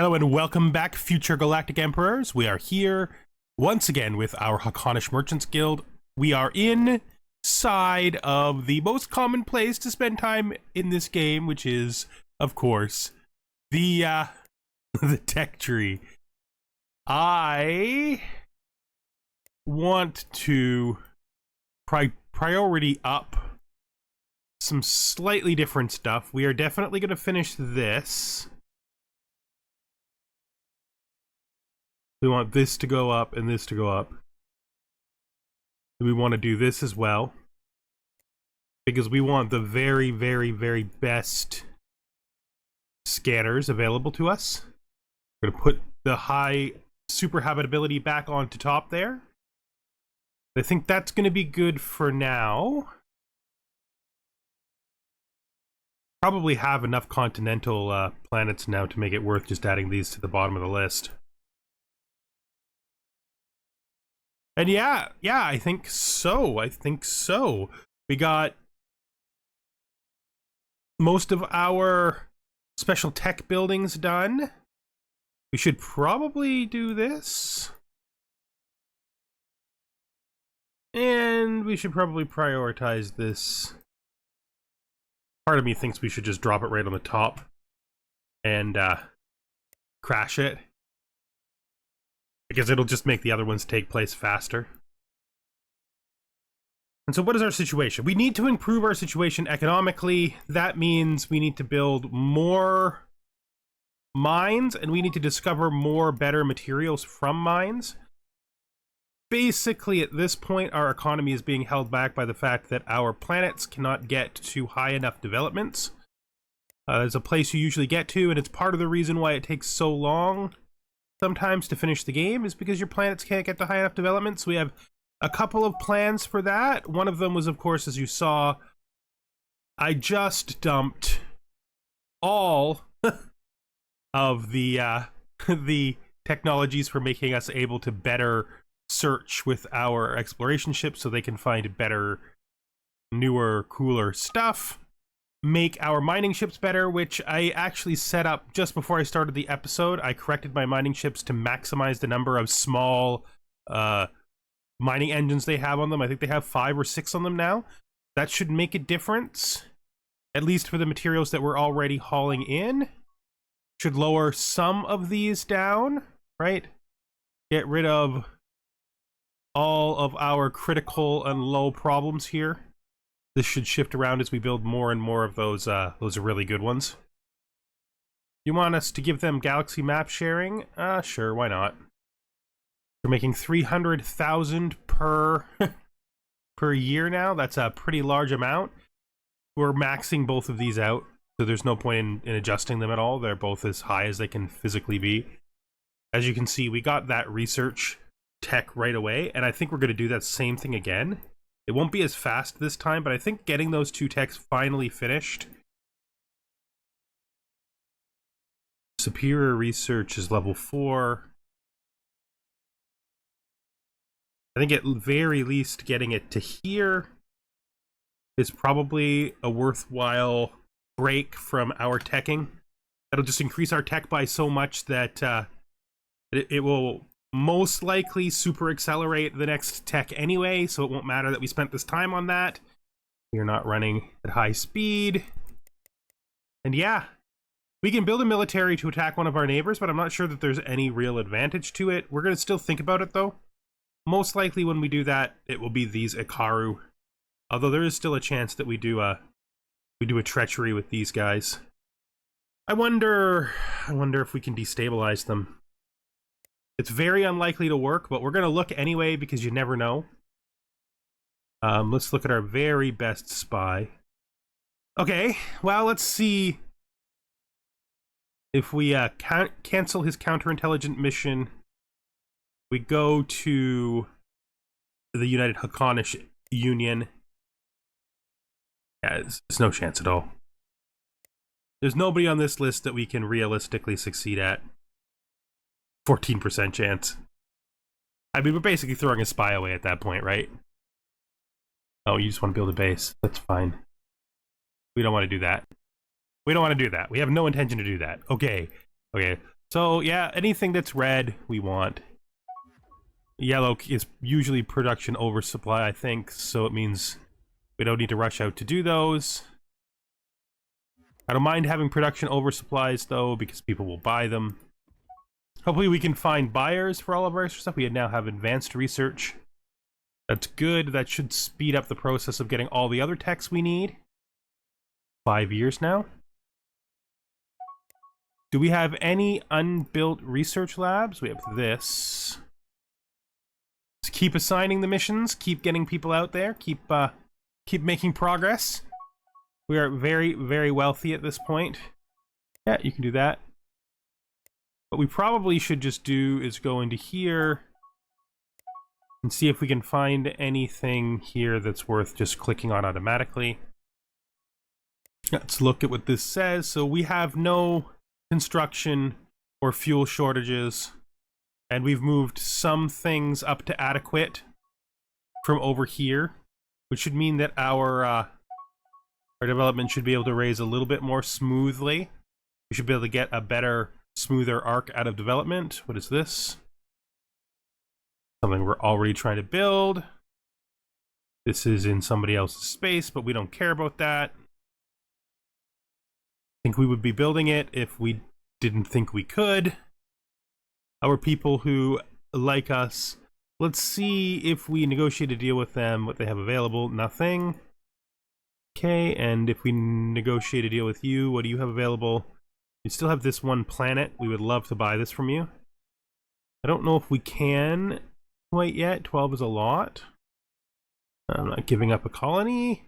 Hello and welcome back, future Galactic Emperors. We are here once again with our Haakonish Merchants Guild. We are inside of the most common place to spend time in this game, which is, of course, the the tech tree. I want to priority up some slightly different stuff. We are definitely going to finish this. We want this to go up and this to go up. We want to do this as well, because we want the very, very, very best scanners available to us. We're going to put the high super habitability back onto top there. I think that's going to be good for now. Probably have enough continental planets now to make it worth just adding these to the bottom of the list. And yeah, I think so. We got most of our special tech buildings done. We should probably do this. And we should probably prioritize this. Part of me thinks we should just drop it right on the top and crash it, because it'll just make the other ones take place faster. And so what is our situation? We need to improve our situation economically. That means we need to build more mines, and we need to discover more better materials from mines. Basically, at this point, our economy is being held back by the fact that our planets cannot get to high enough developments. There's a place you usually get to, and it's part of the reason why it takes so long sometimes to finish the game, is because your planets can't get to high enough development. So we have a couple of plans for that. One of them was, of course, as you saw, I just dumped all of the technologies for making us able to better search with our exploration ships, so they can find better, newer, cooler stuff. Make our mining ships better, which I actually set up just before I started the episode. I corrected my mining ships to maximize the number of small mining engines they have on them. I think they have 5 or 6 on them now. That should make a difference, at least for the materials that we're already hauling in. Should lower some of these down, right? Get rid of all of our critical and low problems here. This should shift around as we build more and more of those really good ones. You want us to give them galaxy map sharing? Sure, why not? We're making 300,000 per per year now. That's a pretty large amount. We're maxing both of these out, so there's no point in adjusting them at all. They're both as high as they can physically be. As you can see, we got that research tech right away, and I think we're going to do that same thing again. It won't be as fast this time, but I think getting those 2 techs finally finished. Superior research is level 4. I think at very least getting it to here is probably a worthwhile break from our teching. That'll just increase our tech by so much that it will most likely super accelerate the next tech anyway, so it won't matter that we spent this time on that. We're not running at high speed. And yeah, we can build a military to attack one of our neighbors, but I'm not sure that there's any real advantage to it. We're going to still think about it, though. Most likely when we do that, it will be these Ikaru. Although there is still a chance that we do a treachery with these guys. I wonder if we can destabilize them. It's very unlikely to work, but we're going to look anyway, because you never know. Let's look at our very best spy. Okay, well, let's see if we cancel his counterintelligence mission. We go to the United Haakonish Union. Yeah, there's no chance at all. There's nobody on this list that we can realistically succeed at. 14% chance. I mean, we're basically throwing a spy away at that point, right? Oh, you just want to build a base. That's fine. We don't want to do that. We don't want to do that. We have no intention to do that. Okay. So yeah, anything that's red, we want. Yellow is usually production oversupply, I think, so it means we don't need to rush out to do those. I don't mind having production oversupplies, though, because people will buy them. Hopefully we can find buyers for all of our stuff. We now have advanced research. That's good. That should speed up the process of getting all the other techs we need. 5 years now. Do we have any unbuilt research labs? We have this. Just keep assigning the missions. Keep getting people out there. Keep making progress. We are very, very wealthy at this point. Yeah, you can do that. What we probably should just do is go into here and see if we can find anything here that's worth just clicking on automatically. Let's look at what this says. So we have no construction or fuel shortages, and we've moved some things up to adequate from over here, which should mean that our development should be able to raise a little bit more smoothly. We should be able to get a better, smoother arc out of development. What is this? Something we're already trying to build. This is in somebody else's space, but we don't care about that. I think we would be building it if we didn't think we could. Our people who like us, let's see if we negotiate a deal with them, what they have available. Nothing. Okay, and if we negotiate a deal with you, what do you have available? You still have this one planet. We would love to buy this from you. I don't know if we can quite yet. 12 is a lot. I'm not giving up a colony.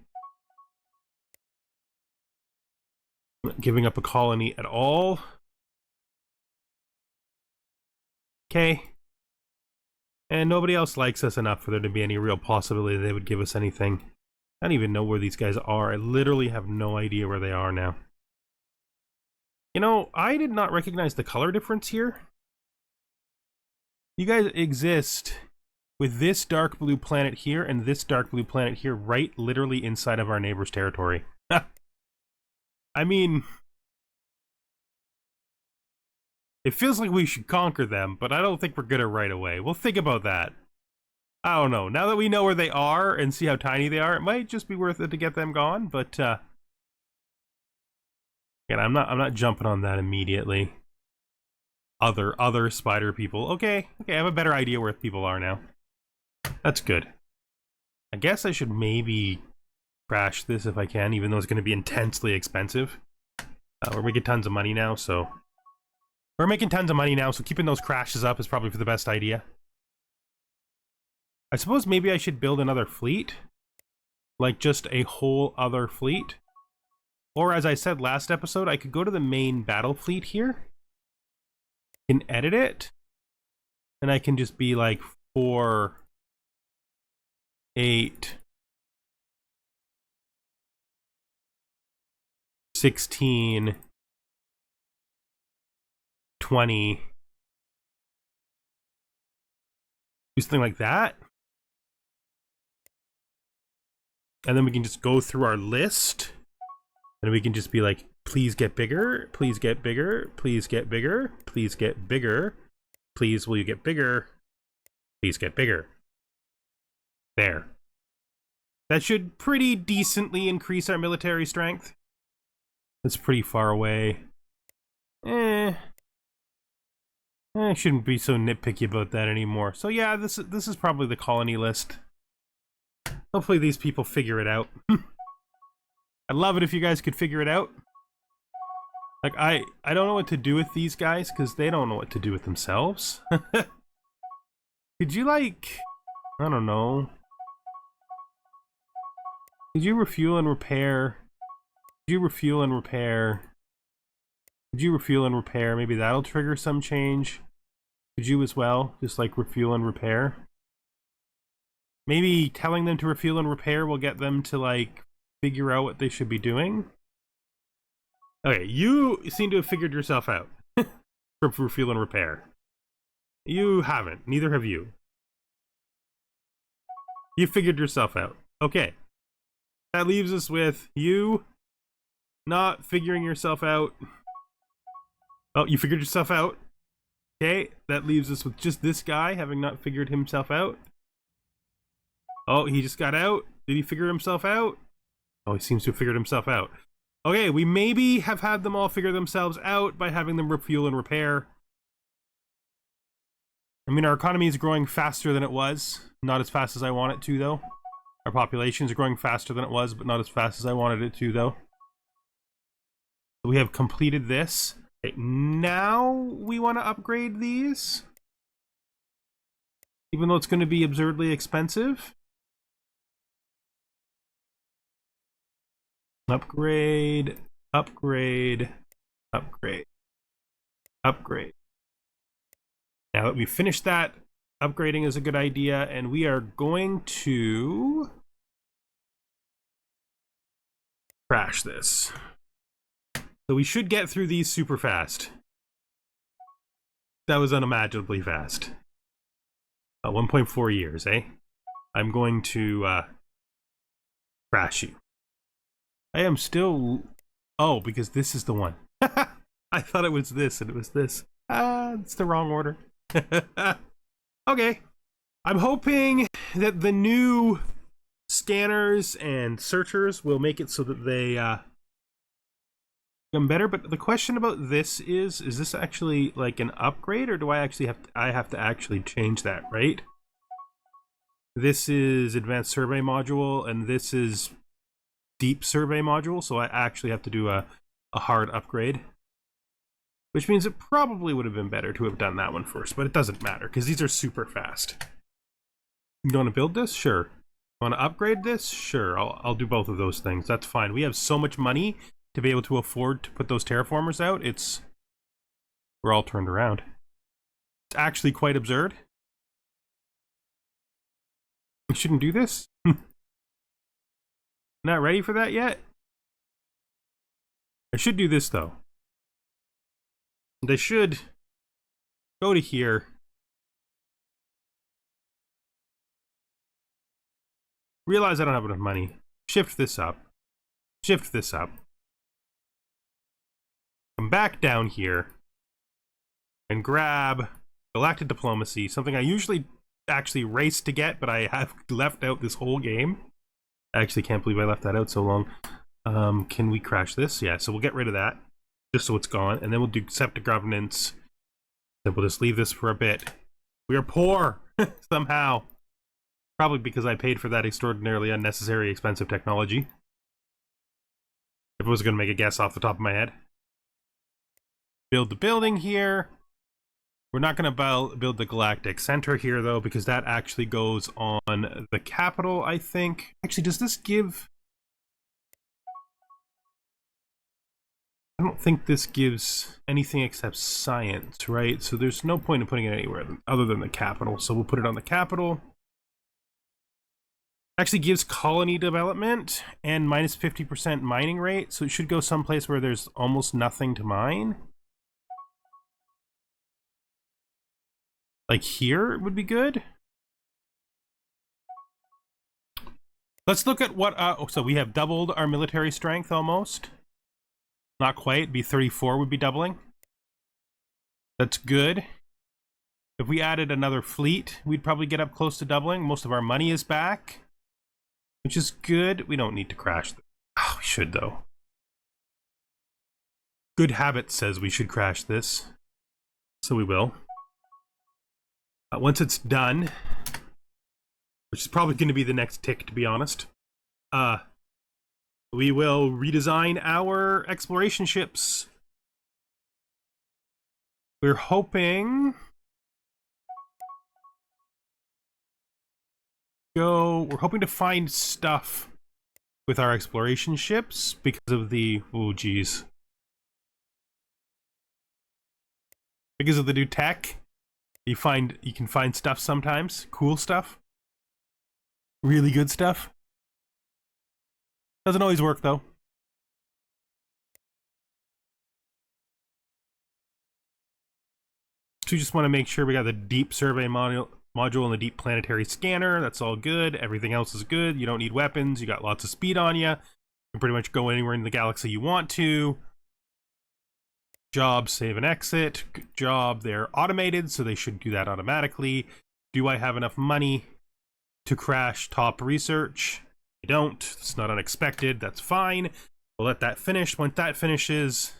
I'm not giving up a colony at all. Okay. And nobody else likes us enough for there to be any real possibility they would give us anything. I don't even know where these guys are. I literally have no idea where they are now. You know, I did not recognize the color difference here. You guys exist with this dark blue planet here and this dark blue planet here right literally inside of our neighbor's territory. I mean, it feels like we should conquer them, but I don't think we're gonna right away. We'll think about that. I don't know. Now that we know where they are and see how tiny they are, it might just be worth it to get them gone, but again, I'm not jumping on that immediately. Other spider people. Okay, I have a better idea where people are now. That's good. I guess I should maybe crash this if I can, even though it's going to be intensely expensive. We're making tons of money now, so keeping those crashes up is probably for the best idea. I suppose maybe I should build another fleet. Like just a whole other fleet. Or as I said last episode, I could go to the main battle fleet here. Can edit it. And I can just be like 4, 8, 16, 20. Do something like that. And then we can just go through our list. And we can just be like, please get bigger, please get bigger, please get bigger, please get bigger, please will you get bigger, please get bigger. There. That should pretty decently increase our military strength. It's pretty far away. I shouldn't be so nitpicky about that anymore. So yeah, this is probably the colony list. Hopefully these people figure it out. I'd love it if you guys could figure it out. Like, I don't know what to do with these guys, because they don't know what to do with themselves. Could you, like, I don't know. Could you refuel and repair? Could you refuel and repair? Could you refuel and repair? Maybe that'll trigger some change. Could you as well? Just, like, refuel and repair? Maybe telling them to refuel and repair will get them to, like, figure out what they should be doing. Okay, you seem to have figured yourself out for refuel and repair. You haven't. Neither have you. You figured yourself out. Okay. That leaves us with you not figuring yourself out. Oh, you figured yourself out. Okay, that leaves us with just this guy, having not figured himself out. Oh, he just got out. Did he figure himself out? Oh, he seems to have figured himself out. Okay, we maybe have had them all figure themselves out by having them refuel and repair. I mean, our economy is growing faster than it was. Not as fast as I want it to, though. Our population is growing faster than it was, but not as fast as I wanted it to, though. We have completed this. Okay, now we want to upgrade these. Even though it's going to be absurdly expensive. Upgrade, upgrade, upgrade, upgrade. Now that we've finished that, upgrading is a good idea, and we are going to crash this. So we should get through these super fast. That was unimaginably fast. 1.4 years, eh? I'm going to crash you. I am still... Oh, because this is the one. I thought it was this, and it was this. It's the wrong order. Okay. I'm hoping that the new scanners and searchers will make it so that they become better, but the question about this is this actually like an upgrade, or do I actually have to actually change that, right? This is advanced survey module, and this is deep survey module, so I actually have to do a hard upgrade. Which means it probably would have been better to have done that one first, but it doesn't matter, because these are super fast. You want to build this? Sure. You want to upgrade this? Sure, I'll do both of those things. That's fine. We have so much money to be able to afford to put those terraformers out. We're all turned around. It's actually quite absurd. We shouldn't do this? Not ready for that yet? I should do this, though. And I should go to here. Realize I don't have enough money. Shift this up. Shift this up. Come back down here. And grab Galactic Diplomacy. Something I usually actually race to get, but I have left out this whole game. I actually can't believe I left that out so long. Can we crash this? Yeah, so we'll get rid of that. Just so it's gone. And then we'll do Septic Governance. Then we'll just leave this for a bit. We are poor! Somehow. Probably because I paid for that extraordinarily unnecessary expensive technology. If I was going to make a guess off the top of my head. Build the building here. We're not going to build the Galactic Center here, though, because that actually goes on the capital, I think. Actually, does this give... I don't think this gives anything except science, right? So there's no point in putting it anywhere other than the capital. So we'll put it on the capital. Actually gives colony development and minus 50% mining rate. So it should go someplace where there's almost nothing to mine. Like here would be good. Let's look at what, so we have doubled our military strength almost. Not quite, be 34 would be doubling. That's good. If we added another fleet, we'd probably get up close to doubling. Most of our money is back, which is good. We don't need to crash this. Oh, we should though. Good habit says we should crash this. So we will. Once it's done, which is probably going to be the next tick, to be honest, we will redesign our exploration ships. We're hoping... We're hoping to find stuff with our exploration ships because of the... Oh, geez. Because of the new tech. You can find stuff sometimes. Cool stuff. Really good stuff. Doesn't always work though. So we just want to make sure we got the deep survey module and the deep planetary scanner. That's all good. Everything else is good. You don't need weapons. You got lots of speed on you. You can pretty much go anywhere in the galaxy you want to. job, save and exit. Good job, they're automated, so they should do that automatically. Do I have enough money to crash top research? I don't. It's not unexpected. That's fine. We'll let that finish. Once that finishes,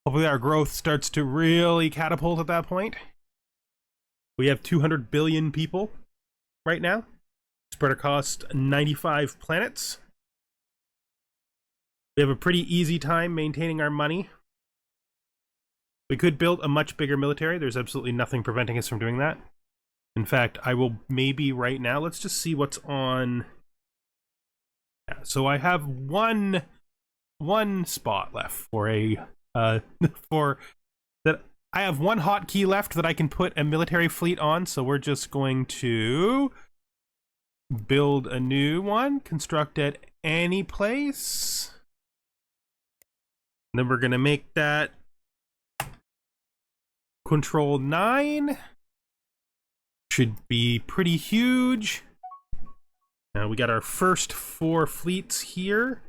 hopefully our growth starts to really catapult at that point. We have 200 billion people right now, spread across 95 planets. We have a pretty easy time maintaining our money. We could build a much bigger military. There's absolutely nothing preventing us from doing that. In fact, I will maybe right now, let's just see what's on. Yeah, so I have one spot left for a for that. I have one hotkey left that I can put a military fleet on, so we're just going to build a new one, construct at any place. And then we're going to make that Control 9. Should be pretty huge. Now we got our first 4 fleets here.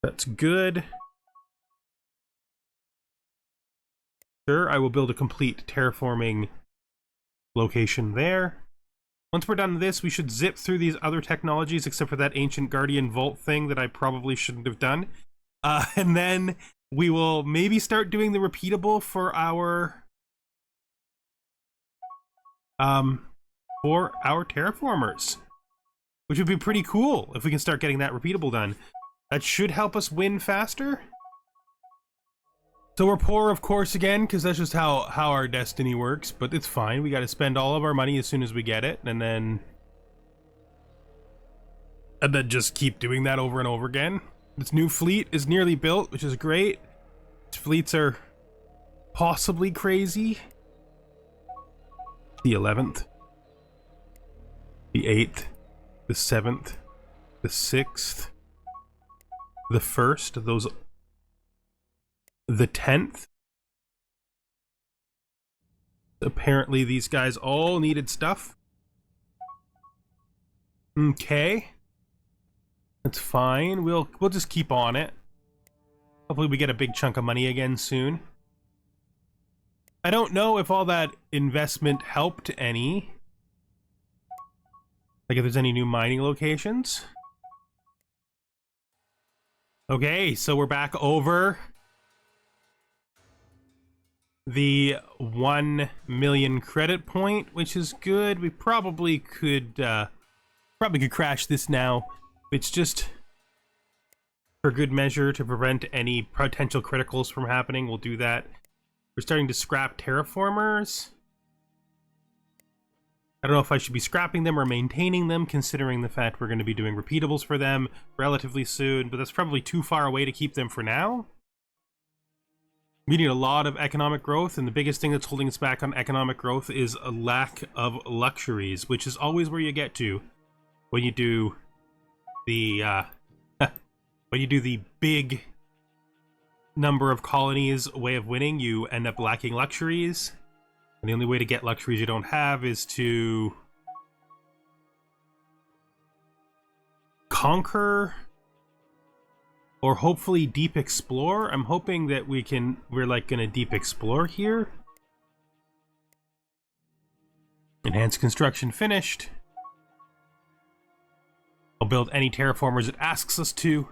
That's good. Sure, I will build a complete terraforming location there. Once we're done with this, we should zip through these other technologies, except for that ancient Guardian Vault thing that I probably shouldn't have done. And then we will maybe start doing the repeatable for our terraformers, which would be pretty cool if we can start getting that repeatable done. That should help us win faster. So we're poor, of course, again, because that's just how our destiny works, but it's fine. We got to spend all of our money as soon as we get it, and then just keep doing that over and over again. This new fleet is nearly built, which is great. These fleets are possibly crazy. The 11th, the 8th, the 7th, the 6th, the 1st, those, the 10th. Apparently these guys all needed stuff. Okay. That's fine. We'll just keep on it. Hopefully we get a big chunk of money again soon. I don't know if all that investment helped any. Like if there's any new mining locations. Okay, so we're back over the 1 million credit point, which is good. We probably could crash this now. It's just for good measure to prevent any potential criticals from happening. We'll do that. We're starting to scrap terraformers. I don't know if I should be scrapping them or maintaining them, considering the fact we're going to be doing repeatables for them relatively soon, but that's probably too far away to keep them for now. We need a lot of economic growth, and the biggest thing that's holding us back on economic growth is a lack of luxuries, which is always where you get to when you do the big number of colonies way of winning. You end up lacking luxuries. And the only way to get luxuries you don't have is to conquer or hopefully deep explore. I'm hoping that we're like gonna deep explore here. Enhanced construction finished. I'll build any terraformers it asks us to.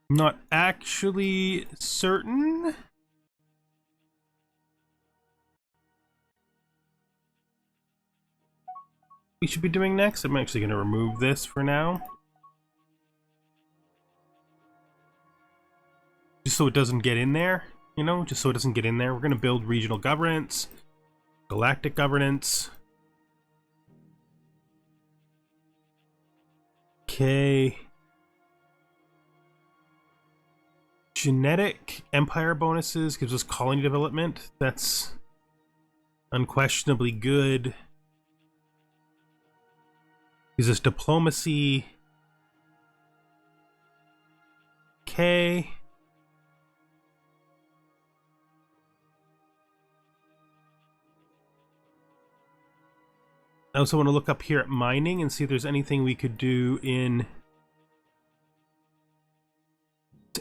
Not actually certain. We should be doing next. I'm actually going to remove this for now. Just so it doesn't get in there, you know, just so it doesn't get in there. We're going to build regional governance, galactic governance. Okay. Genetic empire bonuses gives us colony development. That's unquestionably good. Gives us diplomacy. Okay. I also want to look up here at mining and see if there's anything we could do in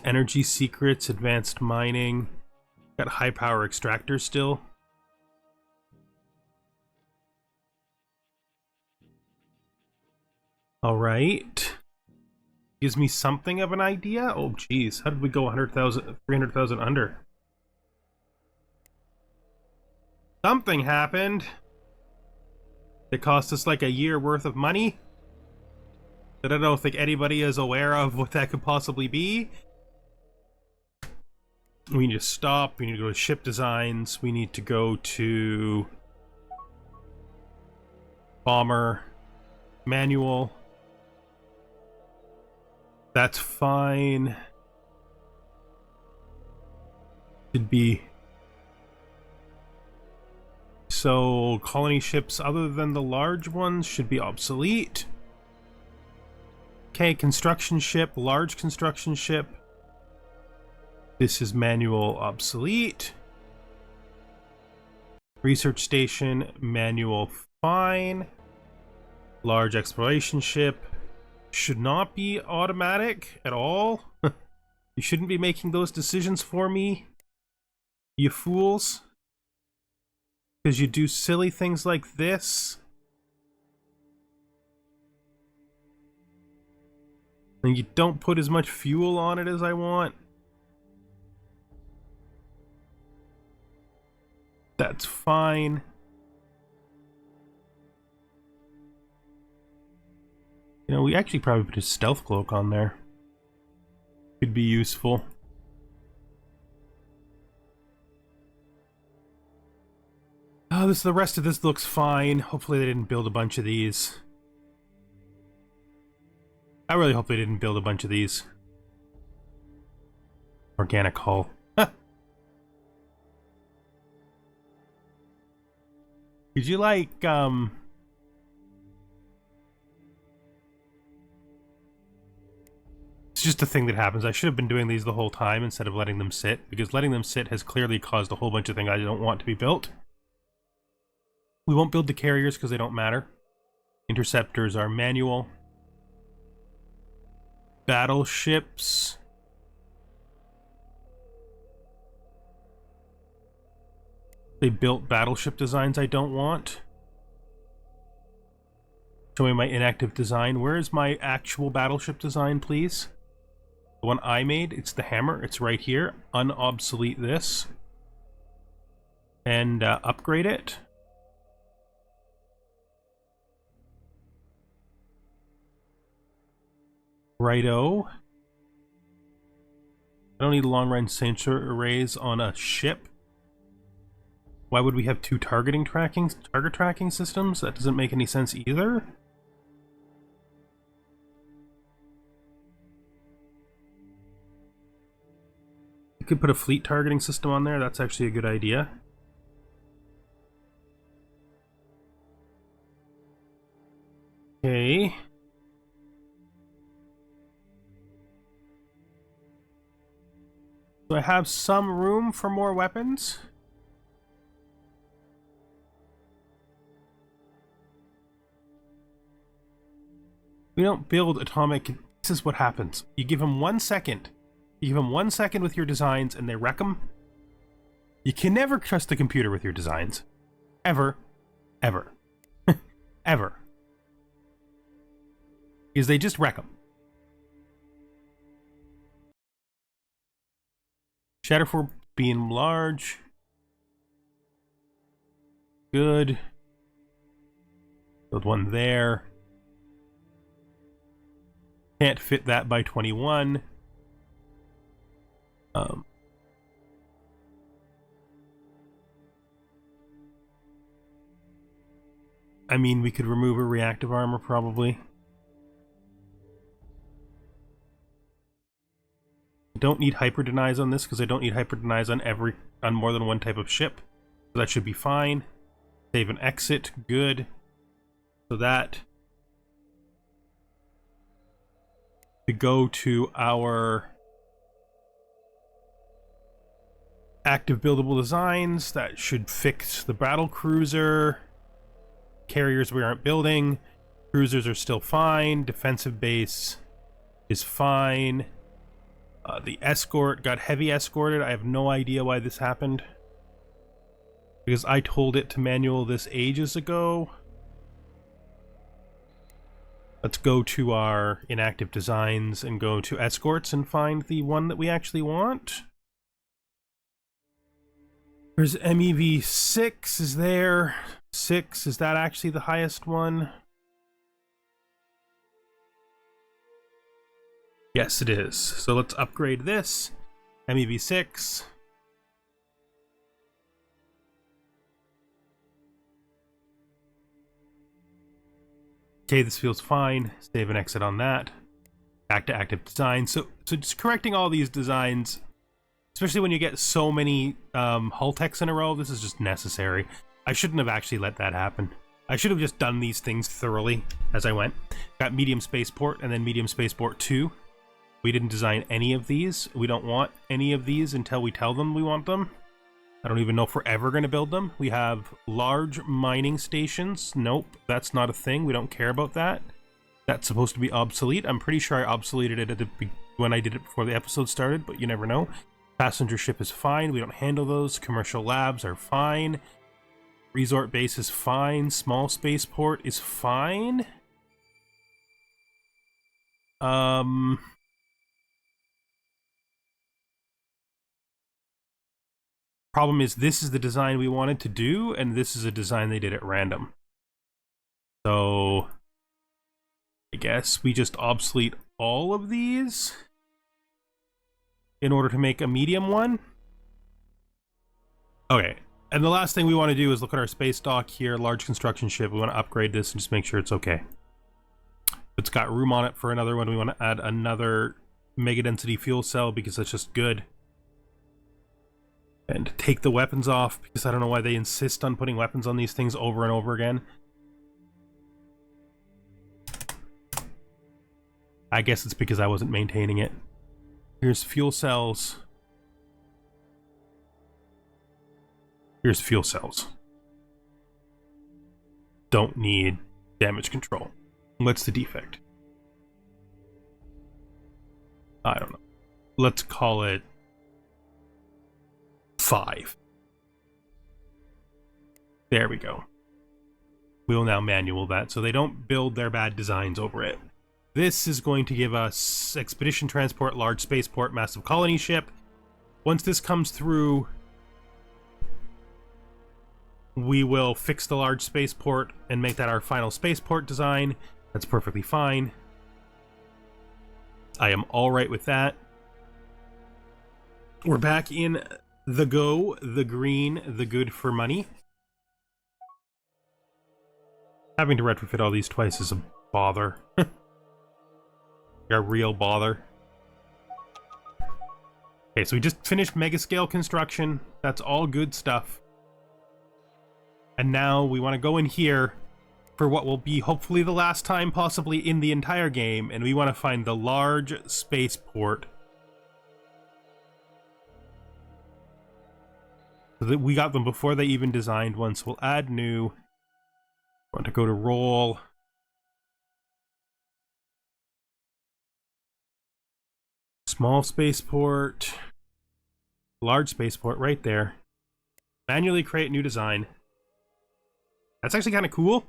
energy secrets, advanced mining. Got high power extractors still. All right. Gives me something of an idea. Oh, geez. How did we go 100,000, 300,000 under? Something happened. It cost us like a year worth of money. I don't think anybody is aware of what that could possibly be. We need to stop. We need to go to ship designs. We need to go to bomber manual. That's fine. Should be. So colony ships other than the large ones should be obsolete. Okay, construction ship, large construction ship. This is manual obsolete. Research station, manual fine. Large exploration ship. Should not be automatic at all. You shouldn't be making those decisions for me, you fools. Because you do silly things like this. And you don't put as much fuel on it as I want. That's fine. You know, we actually probably put a stealth cloak on there. Could be useful. Oh, the rest of this looks fine. Hopefully they didn't build a bunch of these. I really hope they didn't build a bunch of these. Organic hull. Could you like, It's just a thing that happens. I should have been doing these the whole time instead of letting them sit, because letting them sit has clearly caused a whole bunch of things I don't want to be built. We won't build the carriers because they don't matter. Interceptors are manual. Battleships. They built battleship designs I don't want. Show me my inactive design. Where is my actual battleship design, please? The one I made, it's the hammer. It's right here. Unobsolete this. And upgrade it. Righto. I don't need long-range sensor arrays on a ship. Why would we have two target tracking systems? That doesn't make any sense either. You could put a fleet targeting system on there. That's actually a good idea. Okay. Do I have some room for more weapons? We don't build atomic. This is what happens. You give them 1 second. You give them 1 second with your designs and they wreck them. You can never trust the computer with your designs. Ever. Ever. Ever. Because they just wreck them. Shatterford being large. Good. Build one there. Can't fit that by 21. I mean, we could remove a reactive armor probably. I don't need hyper denies on this because I don't need hyper denies on more than one type of ship. So that should be fine. Save and exit, good. So that to go to our active buildable designs, that should fix the battle cruiser. Carriers we aren't building. Cruisers are still fine. Defensive base is fine. The escort got heavy escorted. I have no idea why this happened, because I told it to manual this ages ago. Let's go to our inactive designs and go to escorts and find the one that we actually want. There's MEV 6 is there. 6, is that actually the highest one? Yes, it is. So let's upgrade this. MEV 6. Okay, this feels fine. Save and exit on that. Back to active design. So just correcting all these designs, especially when you get so many hull techs in a row, this is just necessary. I shouldn't have actually let that happen. I should have just done these things thoroughly as I went. Got medium spaceport and then medium spaceport 2. We didn't design any of these. We don't want any of these until we tell them we want them. I don't even know if we're ever going to build them. We have large mining stations. Nope, that's not a thing. We don't care about that. That's supposed to be obsolete. I'm pretty sure I obsoleted it when I did it before the episode started, but you never know. Passenger ship is fine. We don't handle those. Commercial labs are fine. Resort base is fine. Small spaceport is fine. Problem is, this is the design we wanted to do, and this is a design they did at random. So I guess we just obsolete all of these in order to make a medium one. Okay, and the last thing we want to do is look at our space dock here, large construction ship. We want to upgrade this and just make sure it's okay. It's got room on it for another one. We want to add another mega density fuel cell because that's just good. And take the weapons off, because I don't know why they insist on putting weapons on these things over and over again. I guess it's because I wasn't maintaining it. Here's fuel cells. Here's fuel cells. Don't need damage control. What's the defect? I don't know. Let's call it 5. There we go. We will now manual that so they don't build their bad designs over it. This is going to give us expedition transport, large spaceport, massive colony ship. Once this comes through, we will fix the large spaceport and make that our final spaceport design. That's perfectly fine. I am all right with that. We're back in the go, the green, the good for money. Having to retrofit all these twice is a bother. A real bother. Okay, so we just finished mega scale construction. That's all good stuff. And now we want to go in here for what will be hopefully the last time possibly in the entire game, and we want to find the large spaceport. So that we got them before they even designed one, so we'll add new. Want to go to roll. Small spaceport. Large spaceport right there. Manually create new design. That's actually kind of cool.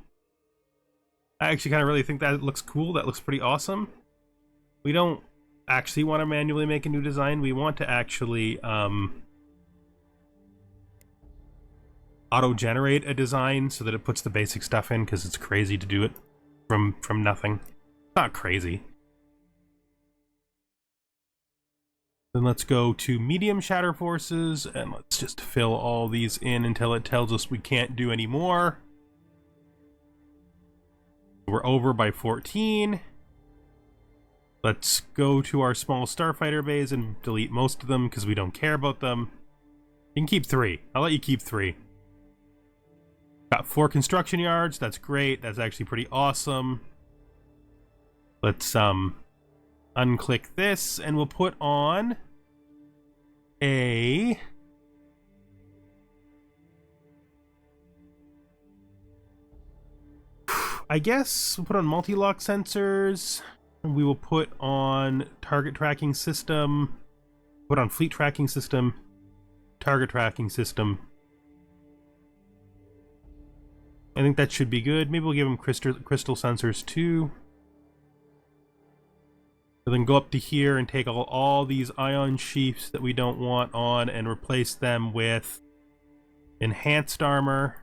I actually kind of really think that looks cool. That looks pretty awesome. We don't actually want to manually make a new design. We want to actually auto-generate a design so that it puts the basic stuff in, because it's crazy to do it from nothing. It's not crazy. Then let's go to medium shatter forces, and let's just fill all these in until it tells us we can't do any more. We're over by 14. Let's go to our small starfighter bays and delete most of them because we don't care about them. You can keep 3. I'll let you keep 3. Got 4 construction yards. That's great. That's actually pretty awesome. Let's unclick this, and we'll put on a I guess we'll put on multi-lock sensors. And we will put on target tracking system. Put on fleet tracking system. Target tracking system. I think that should be good. Maybe we'll give them crystal sensors too. And then go up to here and take all these ion sheaths that we don't want on and replace them with enhanced armor.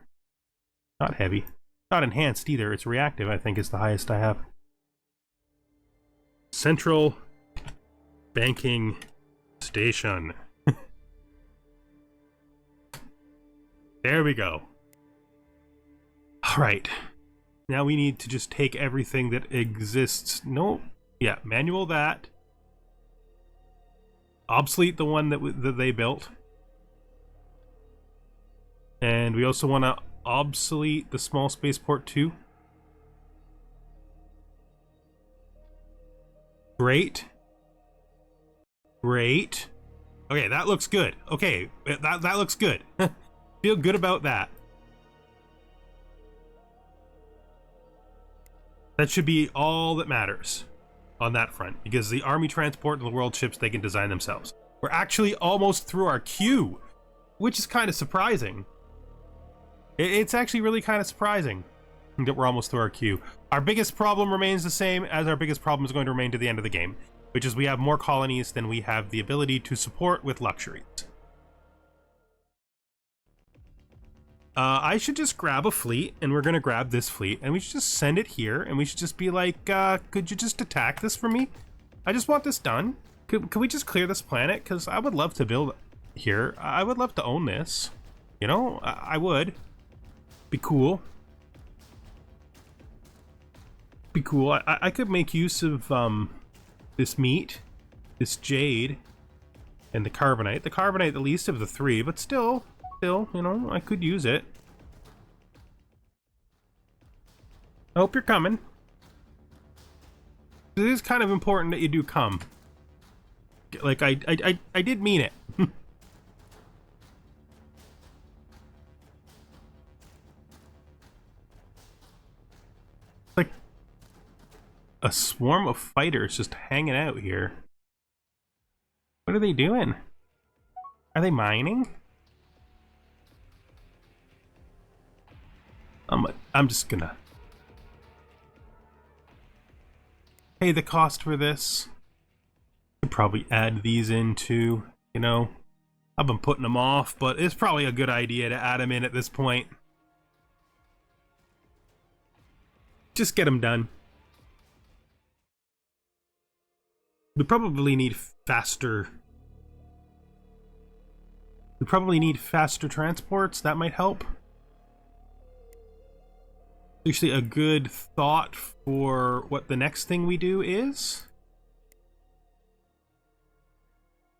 Not heavy. Not enhanced either. It's reactive, I think, is the highest I have. Central banking station. There we go. Alright. Now we need to just take everything that exists. No. Yeah, manual that. Obsolete the one that they built. And we also want to obsolete the small spaceport too. Great. Great. Okay, that looks good. Okay, that looks good. Feel good about that. That should be all that matters on that front, because the army transport and the world ships, they can design themselves. We're actually almost through our queue, which is kind of surprising. It's actually really kind of surprising that we're almost through our queue. Our biggest problem remains the same as our biggest problem is going to remain to the end of the game, which is we have more colonies than we have the ability to support with luxuries. I should just grab a fleet, and we're going to grab this fleet, and we should just send it here, and we should just be like, could you just attack this for me? I just want this done. Could we just clear this planet? Because I would love to build here. I would love to own this. You know, I would. Be cool. Be cool. I could make use of this meat, this jade, and the carbonite. The carbonite, the least of the three, but still, you know, I could use it. I hope you're coming. It is kind of important that you do come. Like, I did mean it. Like a swarm of fighters just hanging out here. What are they doing? Are they mining? I'm just gonna pay the cost for this. Could probably add these in too, you know. I've been putting them off, but it's probably a good idea to add them in at this point. Just get them done. We probably need faster. We probably need faster transports. That might help. Actually, a good thought for what the next thing we do is.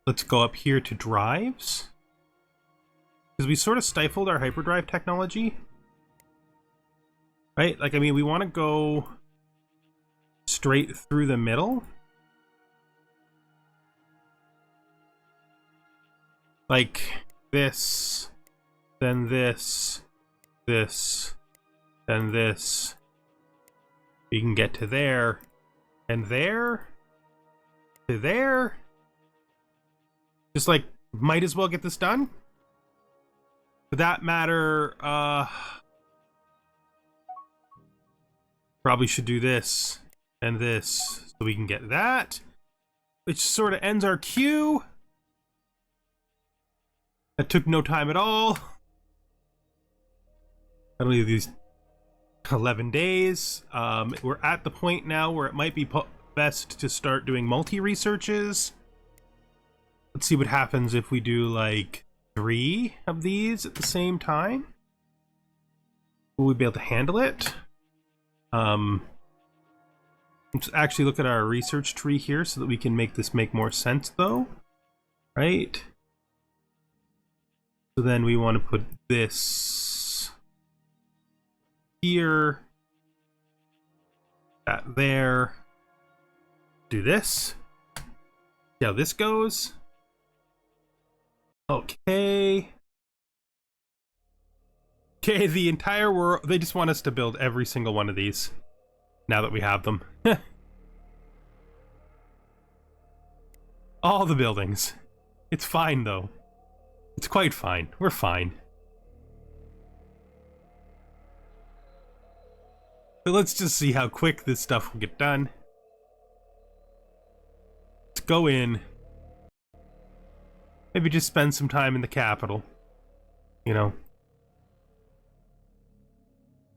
Let's go up here to drives. Because we sort of stifled our hyperdrive technology. Right? Like, I mean, we want to go straight through the middle. Like this, then this, this, then this. You can get to there, and there, to there. Just like, might as well get this done. For that matter, probably should do this and this so we can get that, which sort of ends our queue. That took no time at all. I believe these 11 days. We're at the point now where it might be best to start doing multi-researches. Let's see what happens if we do like 3 of these at the same time. Will we be able to handle it? Let's actually look at our research tree here so that we can make this make more sense though. Right? So then we want to put this here, that there, do this, see how this goes. Okay. Okay, the entire world, they just want us to build every single one of these, now that we have them. All the buildings. It's fine, though. It's quite fine. We're fine. But let's just see how quick this stuff will get done. Let's go in. Maybe just spend some time in the capital. You know.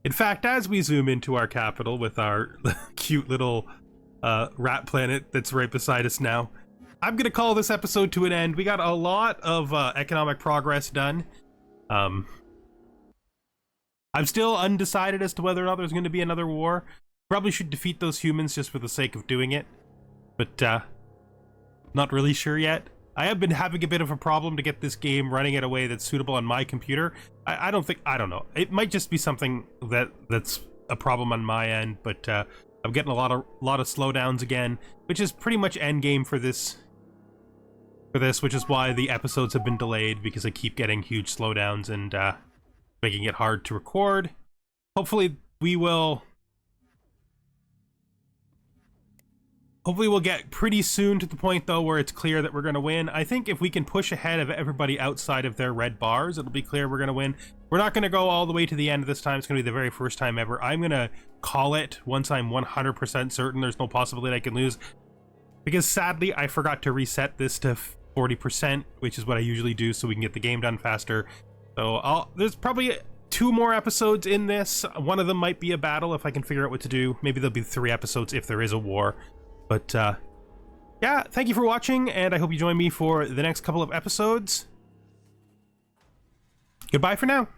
In fact, as we zoom into our capital with our cute little rat planet that's right beside us now, I'm gonna call this episode to an end. We got a lot of economic progress done. I'm still undecided as to whether or not there's going to be another war. Probably should defeat those humans just for the sake of doing it. But, not really sure yet. I have been having a bit of a problem to get this game running in a way that's suitable on my computer. I don't know. It might just be something that's a problem on my end, but I'm getting a lot of slowdowns again, which is pretty much end game for this, which is why the episodes have been delayed, because I keep getting huge slowdowns and making it hard to record. Hopefully we'll get pretty soon to the point, though, where it's clear that we're going to win. I think if we can push ahead of everybody outside of their red bars, it'll be clear we're going to win. We're not going to go all the way to the end of this time. It's going to be the very first time ever. I'm going to call it once I'm 100% certain there's no possibility I can lose. Because sadly, I forgot to reset this to 40%, which is what I usually do so we can get the game done faster. So there's probably 2 more episodes in this. One of them might be a battle if I can figure out what to do. Maybe there'll be 3 episodes if there is a war. But yeah, thank you for watching, and I hope you join me for the next couple of episodes. Goodbye for now.